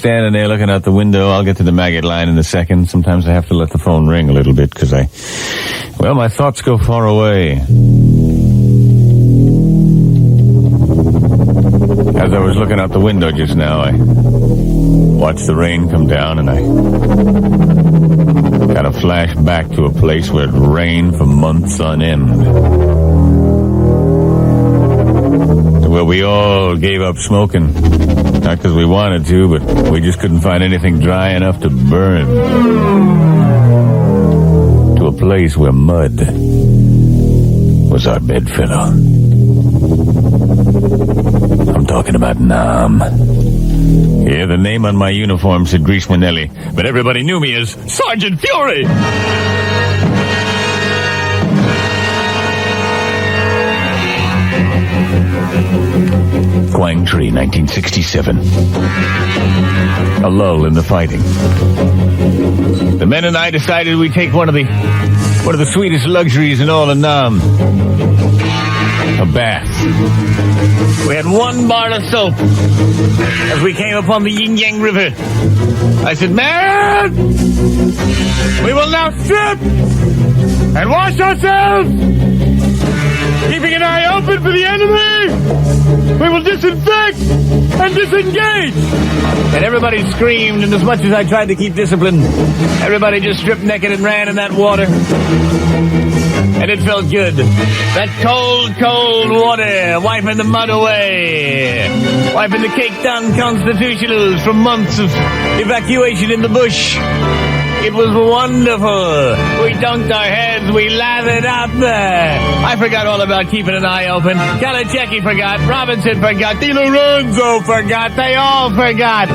standing there looking out the window. I'll get to the maggot line in a second. Sometimes I have to let the phone ring a little bit because my thoughts go far away. As I was looking out the window just now, I watched the rain come down, and I kind of flashed back to a place where it rained for months on end. Where we all gave up smoking. Not because we wanted to, but we just couldn't find anything dry enough to burn. To a place where mud was our bedfellow. I'm talking about Nam. Yeah, the name on my uniform said Greaseman, but everybody knew me as Sergeant Fury! Quang Tree, 1967. A lull in the fighting. The men and I decided we'd take one of the sweetest luxuries in all of Nam. A bath. We had one bar of soap as we came upon the Ying River. I said, "Man, we will now strip and wash ourselves, keeping an eye open for the enemy. We will disinfect and disengage." And everybody screamed, and as much as I tried to keep discipline, everybody just stripped naked and ran in that water. And it felt good. That cold, cold water, wiping the mud away, wiping the caked-on constitutionals from months of evacuation in the bush. It was wonderful. We dunked our heads. We lathered up. I forgot all about keeping an eye open. Kalachecki forgot. Robinson forgot. Di Lorenzo forgot. They all forgot.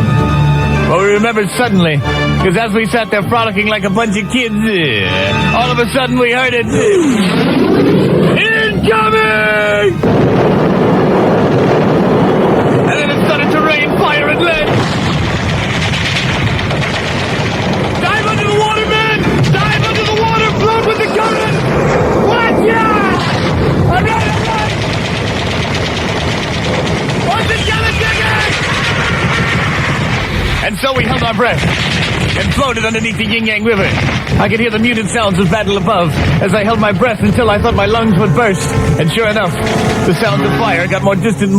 Well, we remembered suddenly, because as we sat there frolicking like a bunch of kids, all of a sudden we heard it. Incoming! And then it started to rain fire and lead. Dive under the water, men! Dive under the water! Float with the current! Watch out! All right! What's it gonna dig it? And so we held our breath and floated underneath the Yin-Yang River. I could hear the muted sounds of battle above as I held my breath until I thought my lungs would burst. And sure enough, the sounds of fire got more distant,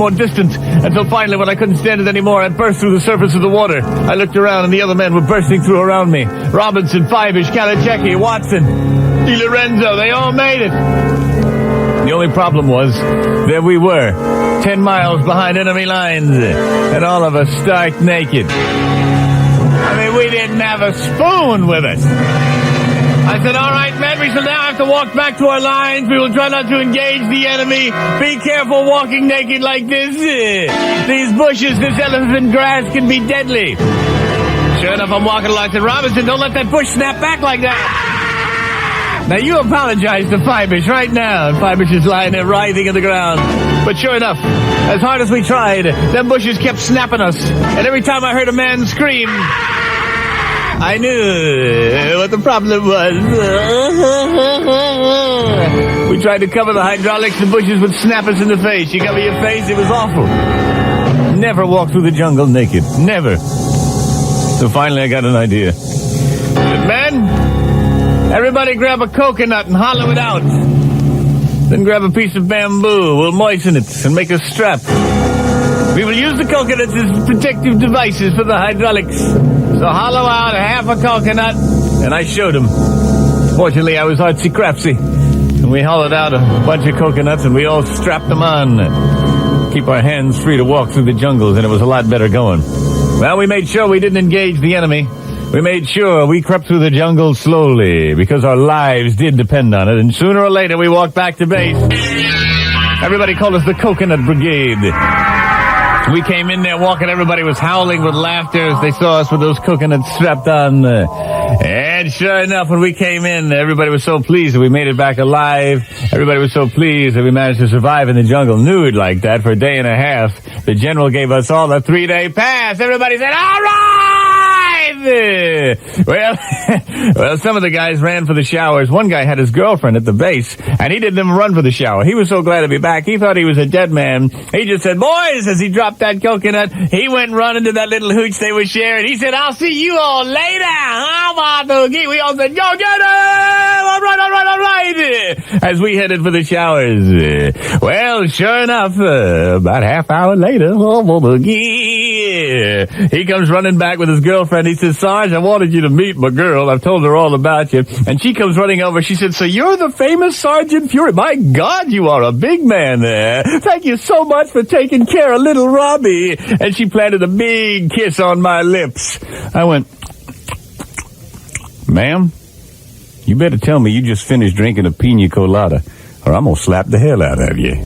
until finally, when I couldn't stand it anymore, I burst through the surface of the water. I looked around, and the other men were bursting through around me. Robinson, Fibish, Kalachecki, Watson, Di Lorenzo, they all made it. The only problem was, there we were, 10 miles behind enemy lines, and all of us stark naked. I mean, we didn't have a spoon with us. I said, "All right, men, we shall now have to walk back to our lines. We will try not to engage the enemy. Be careful walking naked like this. These bushes, this elephant grass can be deadly." Sure enough, I'm walking along. I said, "Robinson, don't let that bush snap back like that." Now, you apologize to Fibish right now. And Fibish is lying there writhing on the ground. But sure enough, as hard as we tried, them bushes kept snapping us. And every time I heard a man scream, I knew what the problem was. We tried to cover the hydraulics, the bushes would snap us in the face. You cover your face, it was awful. Never walk through the jungle naked. Never. So finally I got an idea. I said, "Men, everybody grab a coconut and hollow it out. Then grab a piece of bamboo. We'll moisten it and make a strap. We will use the coconuts as protective devices for the hydraulics. So hollow out half a coconut." And I showed him. Fortunately, I was artsy-craftsy. And we hollowed out a bunch of coconuts and we all strapped them on. Keep our hands free to walk through the jungles, and it was a lot better going. Well, we made sure we didn't engage the enemy. We made sure we crept through the jungle slowly, because our lives did depend on it, and sooner or later we walked back to base. Everybody called us the Coconut Brigade. We came in there walking, everybody was howling with laughter as they saw us with those coconuts strapped on. And sure enough, when we came in, everybody was so pleased that we made it back alive. Everybody was so pleased that we managed to survive in the jungle nude like that for a day and a half. The general gave us all a 3-day pass. Everybody said, "All right!" Well, some of the guys ran for the showers. One guy had his girlfriend at the base, and he didn't even run for the shower. He was so glad to be back. He thought he was a dead man. He just said, boys, as he dropped that coconut, he went running to that little hooch they were sharing. He said, I'll see you all later. How about the... We all said, go get him! All right. As we headed for the showers. Well, sure enough, about half hour later, he comes running back with his girlfriend. He says, Sarge, I wanted you to meet my girl. I've told her all about you. And she comes running over. She said, so you're the famous Sergeant Fury. My God, you are a big man there. Thank you so much for taking care of little Robbie. And she planted a big kiss on my lips. I went, ma'am, you better tell me you just finished drinking a pina colada, or I'm gonna slap the hell out of you.